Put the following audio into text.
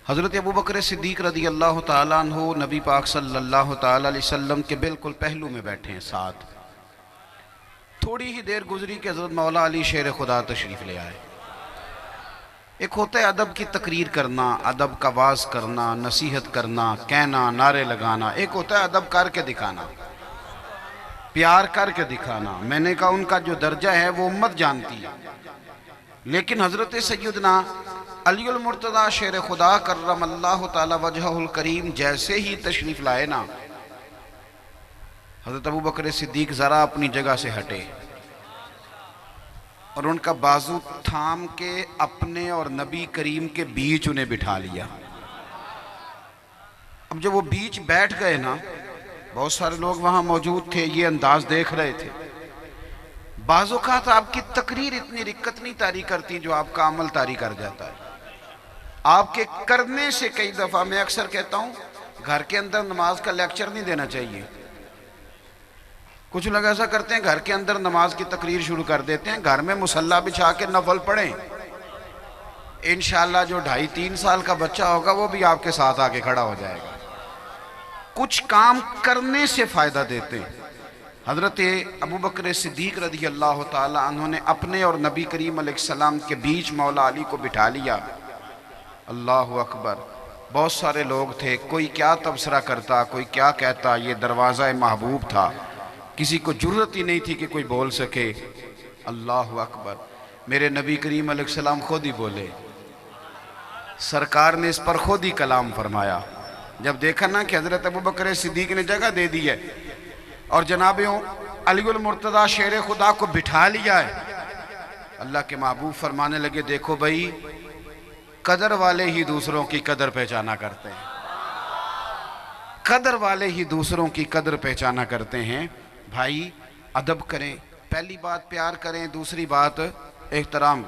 حضرت ابو بکر صدیق رضی اللہ تعالیٰ عنہ نبی پاک صلی اللہ تعالیٰ علیہ وسلم کے بالکل پہلو میں بیٹھے ہیں ساتھ. تھوڑی ہی دیر گزری کہ حضرت مولا علی شیر خدا تشریف لے آئے. ایک ہوتا ہے ادب کی تقریر کرنا، ادب کا واز کرنا، نصیحت کرنا، کہنا، نعرے لگانا. ایک ہوتا ہے ادب کر کے دکھانا، پیار کر کے دکھانا. میں نے کہا ان کا جو درجہ ہے وہ امت جانتی ہے، لیکن حضرت سیدنا علی المرتضیٰ شیر خدا کرم اللہ تعالی وجہہ الکریم جیسے ہی تشریف لائے نا، حضرت ابو بکر صدیق ذرا اپنی جگہ سے ہٹے اور ان کا بازو تھام کے اپنے اور نبی کریم کے بیچ انہیں بٹھا لیا. اب جب وہ بیچ بیٹھ گئے نا، بہت سارے لوگ وہاں موجود تھے، یہ انداز دیکھ رہے تھے. بعض اوقات آپ کی تقریر اتنی رکت نہیں طاری کرتی جو آپ کا عمل طاری کر جاتا ہے. آپ کے کرنے سے کئی دفعہ میں اکثر کہتا ہوں گھر کے اندر نماز کا لیکچر نہیں دینا چاہیے. کچھ لوگ ایسا کرتے ہیں گھر کے اندر نماز کی تقریر شروع کر دیتے ہیں. گھر میں مصلی بچھا کے نفل پڑھیں، انشاءاللہ جو 2.5-3 سال کا بچہ ہوگا وہ بھی آپ کے ساتھ آ کے کھڑا ہو جائے گا. کچھ کام کرنے سے فائدہ دیتے ہیں. حضرت ابو بکر صدیق رضی اللہ تعالی عنہ نے اپنے اور نبی کریم علیہ السلام کے بیچ مولا علی کو بٹھا لیا. اللہ اکبر. بہت سارے لوگ تھے، کوئی کیا تبصرہ کرتا، کوئی کیا کہتا. یہ دروازہ محبوب تھا، کسی کو جرت ہی نہیں تھی کہ کوئی بول سکے. اللہ اکبر. میرے نبی کریم علیہ السلام خود ہی بولے، سرکار نے اس پر خود ہی کلام فرمایا. جب دیکھا نا کہ حضرت ابو بکر صدیق نے جگہ دے دی ہے اور جناب علی المرتضیٰ شیر خدا کو بٹھا لیا ہے، اللہ کے محبوب فرمانے لگے دیکھو بھائی، قدر والے ہی دوسروں کی قدر پہچانا کرتے ہیں. قدر والے ہی دوسروں کی قدر پہچانا کرتے ہیں. بھائی ادب کریں، پہلی بات پیار کریں، دوسری بات احترام.